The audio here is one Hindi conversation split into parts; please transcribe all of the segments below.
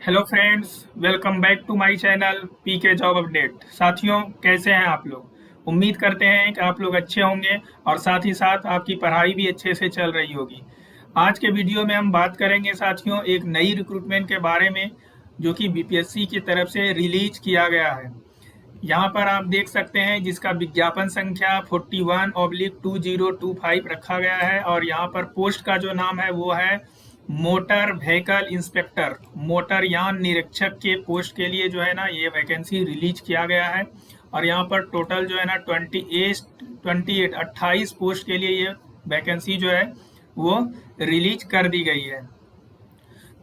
Hello friends, welcome back to my channel PK job update. साथियों, कैसे हैं आप लोग? उम्मीद करते हैं कि आप लोग अच्छे होंगे और साथ ही साथ आपकी पढ़ाई भी अच्छे से चल रही होगी। आज के वीडियो में हम बात करेंगे साथियों एक नई रिक्रूटमेंट के बारे में, जो कि बीपीएससी की तरफ से रिलीज किया गया है। यहाँ पर आप देख सकते हैं जिसका विज्ञापन संख्या 41/2025 रखा गया है और यहाँ पर पोस्ट का जो नाम है वो है मोटर व्हीकल इंस्पेक्टर, मोटर यान निरीक्षक के पोस्ट के लिए जो है ना ये वैकेंसी रिलीज किया गया है। और यहाँ पर टोटल जो है ना 28 पोस्ट के लिए ये वैकेंसी जो है वो रिलीज कर दी गई है।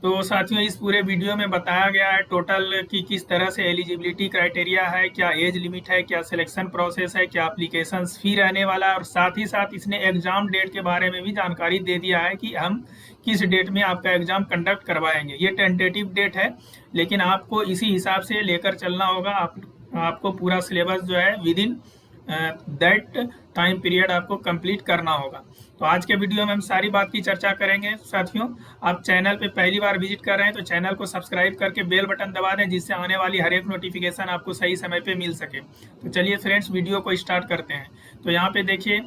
तो साथियों, इस पूरे वीडियो में बताया गया है टोटल कि किस तरह से एलिजिबिलिटी क्राइटेरिया है, क्या एज लिमिट है, क्या सिलेक्शन प्रोसेस है, क्या एप्लीकेशन फी रहने वाला है, और साथ ही साथ इसने एग्जाम डेट के बारे में भी जानकारी दे दिया है कि हम किस डेट में आपका एग्जाम कंडक्ट करवाएंगे। ये टेंटेटिव डेट है, लेकिन आपको इसी हिसाब से लेकर चलना होगा। आपको पूरा सिलेबस जो है with in that time period आपको कंप्लीट करना होगा। तो आज के वीडियो में हम सारी बात की चर्चा करेंगे। साथियों, आप चैनल पे पहली बार विजिट कर रहे हैं तो चैनल को सब्सक्राइब करके बेल बटन दबा दें, जिससे आने वाली हर एक नोटिफिकेशन आपको सही समय पे मिल सके। तो चलिए फ्रेंड्स, वीडियो को स्टार्ट करते हैं। तो यहाँ पे देखिए,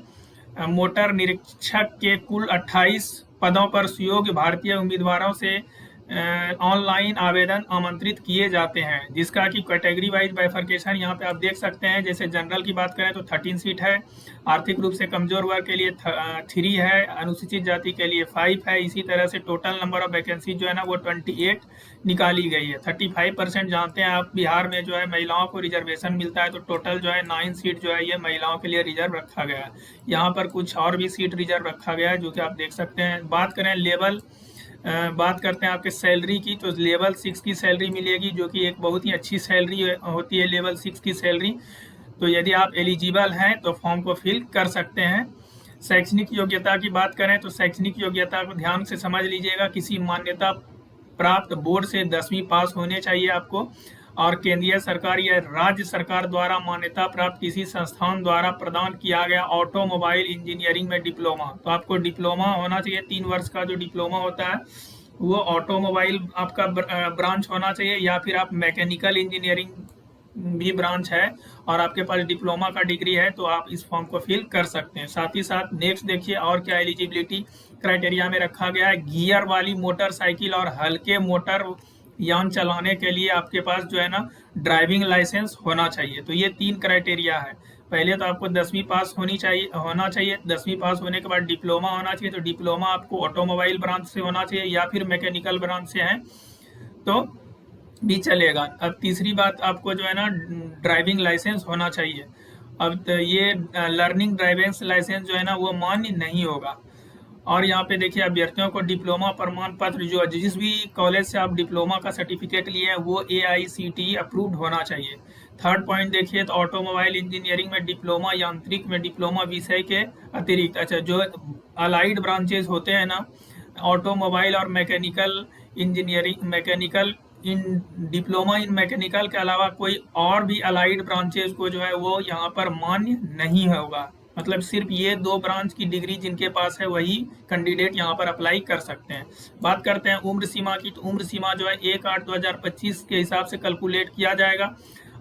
मोटर निरीक्षक के कुल 28 पदों पर सुयोग्य भारतीय उम्मीदवारों से ऑनलाइन आवेदन आमंत्रित किए जाते हैं, जिसका कि कैटेगरी वाइज बाइफर्केशन यहाँ पे आप देख सकते हैं। जैसे जनरल की बात करें तो 13 सीट है, आर्थिक रूप से कमजोर वर्ग के लिए 3 है, अनुसूचित जाति के लिए 5 है। इसी तरह से टोटल नंबर ऑफ वैकेंसी जो है ना वो 28 निकाली गई है। 35% जानते हैं आप बिहार में जो है महिलाओं को रिजर्वेशन मिलता है, तो टोटल जो है 9 सीट जो है ये महिलाओं के लिए रिजर्व रखा गया है। यहाँ पर कुछ और भी सीट रिजर्व रखा गया है जो कि आप देख सकते हैं। बात करते हैं आपके सैलरी की, तो लेवल 6 की सैलरी मिलेगी, जो कि एक बहुत ही अच्छी सैलरी होती है लेवल 6 की सैलरी। तो यदि आप एलिजिबल हैं तो फॉर्म को फिल कर सकते हैं। शैक्षणिक योग्यता की बात करें तो शैक्षणिक योग्यता को ध्यान से समझ लीजिएगा। किसी मान्यता प्राप्त बोर्ड से 10वीं पास होने चाहिए आपको, और केंद्रीय सरकार या राज्य सरकार द्वारा मान्यता प्राप्त किसी संस्थान द्वारा प्रदान किया गया ऑटोमोबाइल इंजीनियरिंग में डिप्लोमा। तो आपको डिप्लोमा होना चाहिए, 3 वर्ष का जो डिप्लोमा होता है वो ऑटोमोबाइल आपका ब्रांच होना चाहिए, या फिर आप मैकेनिकल इंजीनियरिंग भी ब्रांच है और आपके पास डिप्लोमा का डिग्री है, तो आप इस फॉर्म को फिल कर सकते हैं। साथ ही साथ नेक्स्ट देखिए और क्या एलिजिबिलिटी क्राइटेरिया में रखा गया है। गियर वाली मोटरसाइकिल और हल्के मोटर यान चलाने के लिए आपके पास जो है ना ड्राइविंग लाइसेंस होना चाहिए। तो ये 3 क्राइटेरिया है। पहले तो आपको 10वीं पास होना चाहिए। 10वीं पास होने के बाद डिप्लोमा होना चाहिए, तो डिप्लोमा आपको ऑटोमोबाइल ब्रांच से होना चाहिए या फिर मैकेनिकल ब्रांच से है तो भी चलेगा। अब तीसरी बात, आपको जो है ना ड्राइविंग लाइसेंस होना चाहिए। अब तो ये लर्निंग ड्राइविंग लाइसेंस जो है ना वो मान्य नहीं होगा। और यहाँ पे देखिए, अभ्यर्थियों को डिप्लोमा प्रमाण पत्र जो जिस भी कॉलेज से आप डिप्लोमा का सर्टिफिकेट लिए हैं वो AICTE अप्रूव्ड होना चाहिए। थर्ड पॉइंट देखिए, तो ऑटोमोबाइल इंजीनियरिंग में डिप्लोमा, यांत्रिक में डिप्लोमा विषय के अतिरिक्त, अच्छा जो अलाइड ब्रांचेज होते हैं ना, ऑटोमोबाइल और mechanical engineering, mechanical in diploma in mechanical के अलावा कोई और भी अलाइड ब्रांचेज को जो है वो यहाँ पर मान्य नहीं होगा। मतलब सिर्फ ये 2 ब्रांच की डिग्री जिनके पास है वही कैंडिडेट यहाँ पर अप्लाई कर सकते हैं। बात करते हैं उम्र सीमा की, तो उम्र सीमा जो है 1/8/2025 के हिसाब से कैलकुलेट किया जाएगा।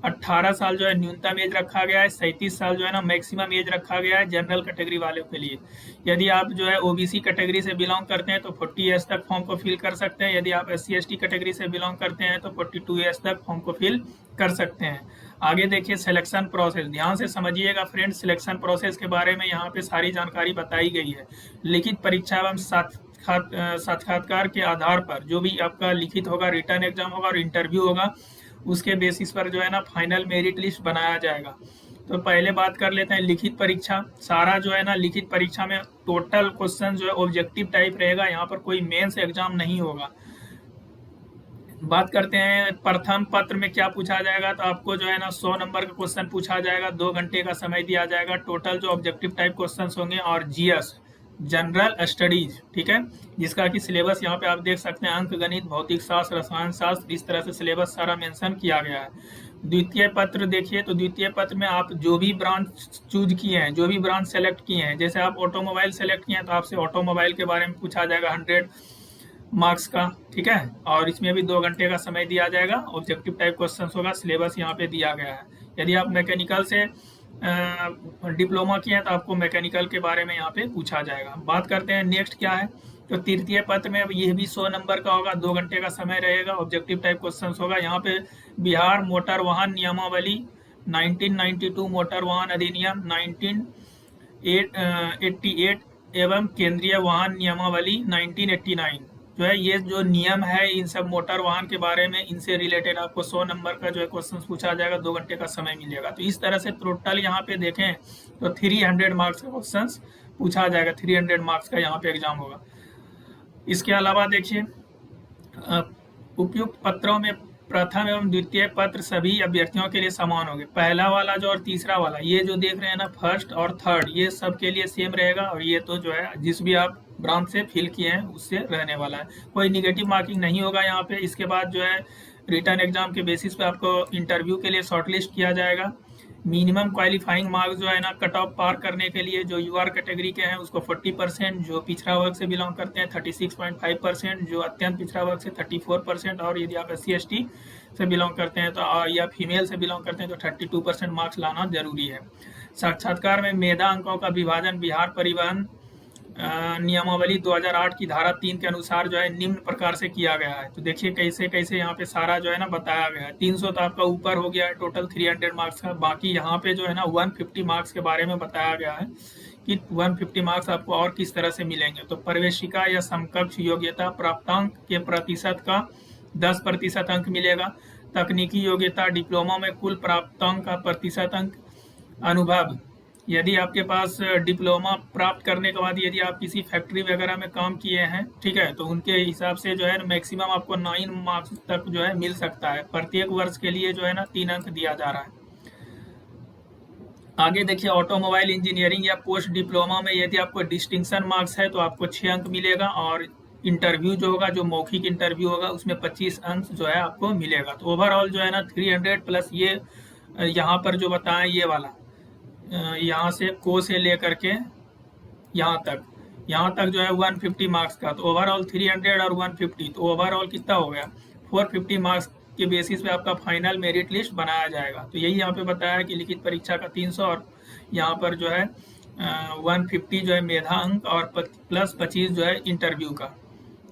18 साल जो है न्यूनतम एज रखा गया है, 37 साल जो है ना मैक्सिमम एज रखा गया है जनरल कैटेगरी वालों के लिए। यदि आप जो है ओबीसी कैटेगरी से बिलोंग करते हैं तो 40 ईयर्स तक फॉर्म को फिल कर सकते हैं। यदि आप SC/ST कैटेगरी से बिलोंग करते हैं तो 42 ईयर्स तक फॉर्म को फिल कर सकते हैं। आगे देखिए सिलेक्शन प्रोसेस, ध्यान से समझिएगा फ्रेंड्स। सिलेक्शन प्रोसेस के बारे में यहाँ पे सारी जानकारी बताई गई है। लिखित परीक्षा एवं साक्षात्कार के आधार पर जो भी आपका लिखित होगा, रिटर्न एग्जाम होगा और इंटरव्यू होगा, उसके बेसिस पर जो है ना फाइनल मेरिट लिस्ट बनाया जाएगा। तो पहले बात कर लेते हैं लिखित परीक्षा। सारा जो है ना लिखित परीक्षा में टोटल क्वेश्चन जो है ऑब्जेक्टिव टाइप रहेगा, यहाँ पर कोई मेंस एग्जाम नहीं होगा। बात करते हैं प्रथम पत्र में क्या पूछा जाएगा, तो आपको जो है ना 100 नंबर का क्वेश्चन पूछा जाएगा, 2 घंटे का समय दिया जाएगा। टोटल जो ऑब्जेक्टिव टाइप क्वेश्चन होंगे और GS जनरल स्टडीज, ठीक है, जिसका कि सिलेबस यहाँ पे आप देख सकते हैं, अंक गणित, भौतिक शास्त्र, रसायन शास्त्र, इस तरह से सिलेबस सारा मेंशन किया गया है। द्वितीय पत्र देखिए, तो द्वितीय पत्र में आप जो भी ब्रांच चूज किए हैं, जो भी ब्रांच सेलेक्ट किए हैं, जैसे आप ऑटोमोबाइल सेलेक्ट किए हैं तो आपसे ऑटोमोबाइल के बारे में पूछा जाएगा, 100 मार्क्स का, ठीक है। और इसमें भी 2 घंटे का समय दिया जाएगा। ऑब्जेक्टिव टाइप क्वेश्चन होगा, सिलेबस यहाँ पे दिया गया है। यदि आप मैकेनिकल से डिप्लोमा किए हैं तो आपको मैकेनिकल के बारे में यहाँ पे पूछा जाएगा। बात करते हैं नेक्स्ट क्या है, तो तृतीय पत्र में अब यह भी 100 नंबर का होगा, 2 घंटे का समय रहेगा, ऑब्जेक्टिव टाइप क्वेश्चन होगा। यहाँ पे बिहार मोटर वाहन नियमावली 1992, मोटर वाहन अधिनियम 1988 एवं केंद्रीय वाहन नियमावली 1989, जो है ये जो नियम है इन सब मोटर वाहन के बारे में, इनसे रिलेटेड आपको 100 नंबर का जो है क्वेश्चन पूछा जाएगा, 2 घंटे का समय मिलेगा। तो इस तरह से टोटल यहाँ पे देखें तो 300 मार्क्स का क्वेश्चन पूछा जाएगा, 300 मार्क्स का यहाँ पे एग्जाम होगा। इसके अलावा देखिए उपयुक्त पत्रों में प्रथम एवं द्वितीय पत्र सभी अभ्यर्थियों के लिए समान होंगे। पहला वाला जो और तीसरा वाला, ये जो देख रहे हैं ना, फर्स्ट और थर्ड, ये सब के लिए सेम रहेगा। और ये तो जो है जिस भी आप ब्रांच से फिल किए हैं उससे रहने वाला है, कोई निगेटिव मार्किंग नहीं होगा यहाँ पे। इसके बाद जो है रिटर्न एग्जाम के बेसिस पे आपको इंटरव्यू के लिए शॉर्टलिस्ट किया जाएगा। मिनिमम क्वालिफाइंग मार्क्स जो है ना, कट ऑफ पार करने के लिए जो यूआर कैटेगरी के हैं उसको 40%, जो पिछड़ा वर्ग से बिलोंग करते हैं 36.5%, जो अत्यंत पिछड़ा वर्ग से 34%, और यदि आप SC/ST से बिलोंग करते हैं तो या फीमेल से बिलोंग करते हैं तो 32% मार्क्स लाना जरूरी है। साक्षात्कार में मेधा अंकों का विभाजन बिहार परिवहन नियमावली 2008 की धारा 3 के अनुसार जो है निम्न प्रकार से किया गया है। तो देखिए कैसे कैसे यहाँ पे सारा जो है ना बताया गया है। 300 तो आपका ऊपर हो गया है टोटल 300 मार्क्स का। बाकी यहाँ पे जो है ना 150 मार्क्स के बारे में बताया गया है कि 150 मार्क्स आपको और किस तरह से मिलेंगे। तो प्रवेशिका या समकक्ष योग्यता प्राप्तांक के प्रतिशत का 10% अंक मिलेगा। तकनीकी योग्यता डिप्लोमा में कुल प्राप्तांक का प्रतिशत अंक। अनुभव, यदि आपके पास डिप्लोमा प्राप्त करने के बाद यदि आप किसी फैक्ट्री वगैरह में काम किए हैं, ठीक है, तो उनके हिसाब से जो है मैक्सिमम आपको 9 मार्क्स तक जो है मिल सकता है। प्रत्येक वर्ष के लिए जो है ना 3 अंक दिया जा रहा है। आगे देखिए ऑटोमोबाइल इंजीनियरिंग या पोस्ट डिप्लोमा में यदि आपको डिस्टिंक्शन मार्क्स है तो आपको 6 अंक मिलेगा। और इंटरव्यू जो होगा, जो मौखिक इंटरव्यू होगा, उसमें 25 अंक जो है आपको मिलेगा। तो ओवरऑल जो है ना 300 प्लस ये यहाँ पर जो बताएं ये वाला, यहाँ से को से लेकर के यहाँ तक जो है 150 मार्क्स का। तो ओवरऑल 300 और 150, तो ओवरऑल कितना हो गया 450 मार्क्स के बेसिस पे आपका फाइनल मेरिट लिस्ट बनाया जाएगा। तो यही यहाँ पे बताया है कि लिखित परीक्षा का 300 और यहाँ पर जो है 150 जो है मेधा अंक और प्लस 25 जो है इंटरव्यू का।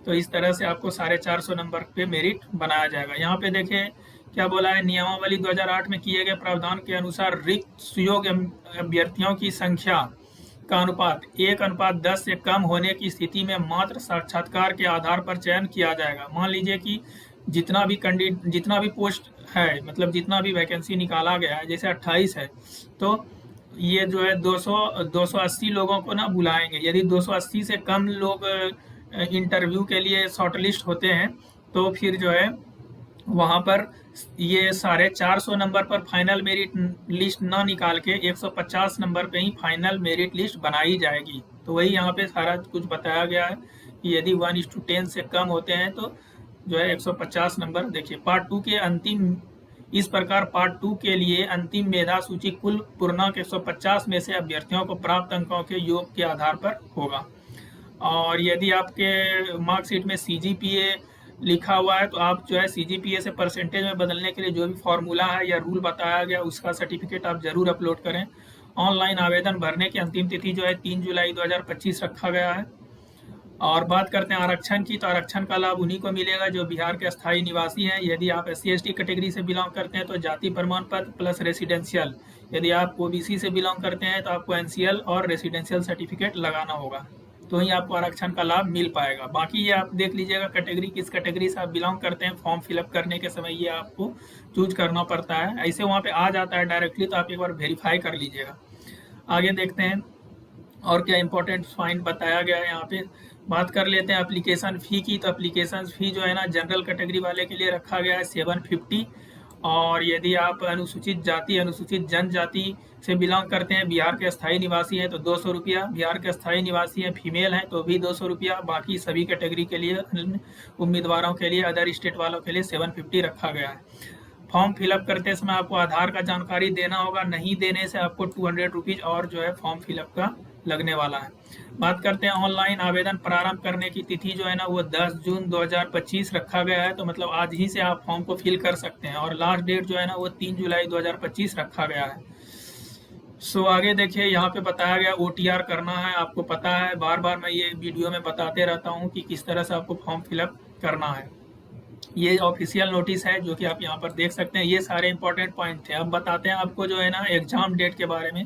तो इस तरह से आपको 450 नंबर पे मेरिट बनाया जाएगा। यहाँ पे देखें क्या बोला है, नियमावली 2008 में किए गए प्रावधान के अनुसार रिक्त सुयोग्य अभ्यर्थियों की संख्या का अनुपात 1:10 से कम होने की स्थिति में मात्र साक्षात्कार के आधार पर चयन किया जाएगा। मान लीजिए कि जितना भी पोस्ट है, मतलब जितना भी वैकेंसी निकाला गया है, जैसे 28 है, तो ये जो है 280 लोगों को ना बुलाएंगे। यदि 280 से कम लोग इंटरव्यू के लिए शॉर्टलिस्ट होते हैं तो फिर जो है वहाँ पर ये 450 नंबर पर फाइनल मेरिट लिस्ट ना निकाल के 150 नंबर पे ही फाइनल मेरिट लिस्ट बनाई जाएगी। तो वही यहाँ पे सारा कुछ बताया गया है कि यदि 1:10 से कम होते हैं तो जो है 150 नंबर। देखिए पार्ट 2 के अंतिम, इस प्रकार पार्ट 2 के लिए अंतिम मेधा सूची कुल पूर्णांक 150 में से अभ्यर्थियों को प्राप्त अंकों के योग के आधार पर होगा। और यदि आपके मार्कशीट में CGPA लिखा हुआ है तो आप जो है CGPA से परसेंटेज में बदलने के लिए जो भी फॉर्मूला है या रूल बताया गया उसका सर्टिफिकेट आप जरूर अपलोड करें। ऑनलाइन आवेदन भरने की अंतिम तिथि जो है 3 जुलाई 2025 रखा गया है। और बात करते हैं आरक्षण की, तो आरक्षण का लाभ उन्हीं को मिलेगा जो बिहार के स्थायी निवासी हैं। यदि आप SC/ST कैटेगरी से बिलोंग करते हैं तो जाति प्रमाण पत्र प्लस रेसिडेंशियल, यदि आप OBC से बिलोंग करते हैं तो आपको NCL और रेसिडेंशियल सर्टिफिकेट लगाना होगा, तो ही आपको आरक्षण का लाभ मिल पाएगा। बाकी ये आप देख लीजिएगा कैटेगरी, किस कैटेगरी से आप बिलोंग करते हैं, फॉर्म फिलअप करने के समय ये आपको चूज करना पड़ता है। ऐसे वहाँ पे आ जाता है डायरेक्टली, तो आप एक बार वेरीफाई कर लीजिएगा। आगे देखते हैं और क्या इंपॉर्टेंट पॉइंट बताया गया है यहाँ पे। बात कर लेते हैं एप्लीकेशन फ़ी की। तो एप्लीकेशन फ़ी जो है ना जनरल कैटेगरी वाले के लिए रखा गया है 750। और यदि आप अनुसूचित जाति, अनुसूचित जनजाति से बिलोंग करते हैं, बिहार के स्थायी निवासी हैं तो 200 रुपया, बिहार के स्थायी निवासी हैं फीमेल हैं तो भी 200 रुपया। बाकी सभी कैटेगरी के लिए उम्मीदवारों के लिए, अदर स्टेट वालों के लिए 750 रखा गया है। फॉर्म फिलअप करते समय आपको आधार का जानकारी देना होगा, नहीं देने से आपको 200 रुपीज़ और जो है फॉर्म फिलअप का लगने वाला है। बात करते हैं ऑनलाइन आवेदन प्रारंभ करने की तिथि जो है ना वो 10 जून 2025 रखा गया है, तो मतलब आज ही से आप फॉर्म को फिल कर सकते हैं। और लास्ट डेट जो है ना वो 3 जुलाई 2025 रखा गया है। सो आगे देखिए यहाँ पे बताया गया OTR करना है। आपको पता है बार बार मैं ये वीडियो में बताते रहता हूँ कि किस तरह से आपको फॉर्म फिलअप करना है। ये ऑफिशियल नोटिस है जो कि आप यहाँ पर देख सकते हैं। ये सारे इंपॉर्टेंट पॉइंट थे। अब बताते हैं आपको जो है ना एग्जाम डेट के बारे में।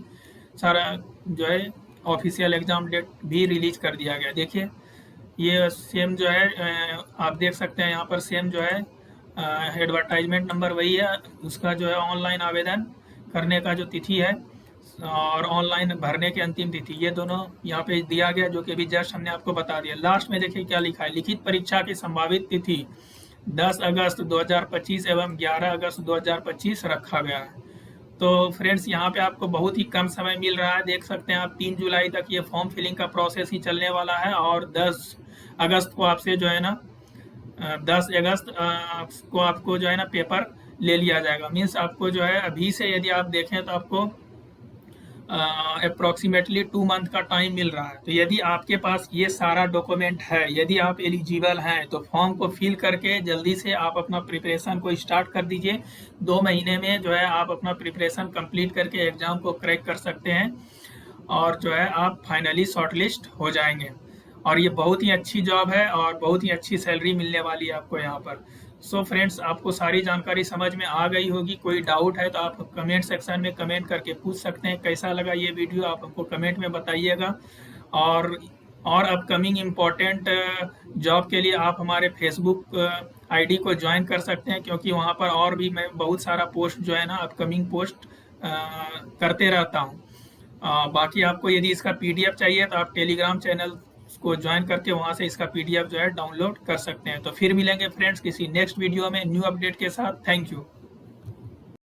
सारा जो है ऑफिशियल एग्जाम डेट भी रिलीज कर दिया गया। देखिए ये सेम जो है आप देख सकते हैं यहाँ पर सेम जो है एडवर्टाइजमेंट नंबर वही है। उसका जो है ऑनलाइन आवेदन करने का जो तिथि है और ऑनलाइन भरने की अंतिम तिथि, ये दोनों यहाँ पे दिया गया जो कि अभी जस्ट हमने आपको बता दिया। लास्ट में देखिए क्या लिखा है, लिखित परीक्षा की संभावित तिथि 10 अगस्त 2025 एवं 11 अगस्त 2025 रखा गया है। तो फ्रेंड्स यहाँ पे आपको बहुत ही कम समय मिल रहा है। देख सकते हैं आप 3 जुलाई तक ये फॉर्म फिलिंग का प्रोसेस ही चलने वाला है और 10 अगस्त को आपसे जो है ना 10 अगस्त को आपको जो है ना पेपर ले लिया जाएगा। मीन्स आपको जो है अभी से यदि आप देखें तो आपको अप्रोक्सीमेटली 2 मंथ का टाइम मिल रहा है। तो यदि आपके पास ये सारा डॉक्यूमेंट है, यदि आप एलिजिबल हैं, तो फॉर्म को फिल करके जल्दी से आप अपना प्रिपरेशन को स्टार्ट कर दीजिए। 2 महीने में जो है आप अपना प्रिपरेशन कंप्लीट करके एग्ज़ाम को क्रैक कर सकते हैं और जो है आप फाइनली शॉर्टलिस्ट हो जाएंगे। और ये बहुत ही अच्छी जॉब है और बहुत ही अच्छी सैलरी मिलने वाली है आपको यहाँ पर। सो फ्रेंड्स आपको सारी जानकारी समझ में आ गई होगी। कोई डाउट है तो आप कमेंट सेक्शन में कमेंट करके पूछ सकते हैं। कैसा लगा ये वीडियो आप हमको कमेंट में बताइएगा। और अपकमिंग इम्पोर्टेंट जॉब के लिए आप हमारे फेसबुक आईडी को ज्वाइन कर सकते हैं, क्योंकि वहाँ पर और भी मैं बहुत सारा पोस्ट जो है ना अपकमिंग पोस्ट करते रहता हूँ। बाकी आपको यदि इसका PDF चाहिए तो आप टेलीग्राम चैनल को ज्वाइन करके वहां से इसका PDF जो है डाउनलोड कर सकते हैं। तो फिर मिलेंगे फ्रेंड्स किसी नेक्स्ट वीडियो में न्यू अपडेट के साथ। Thank you.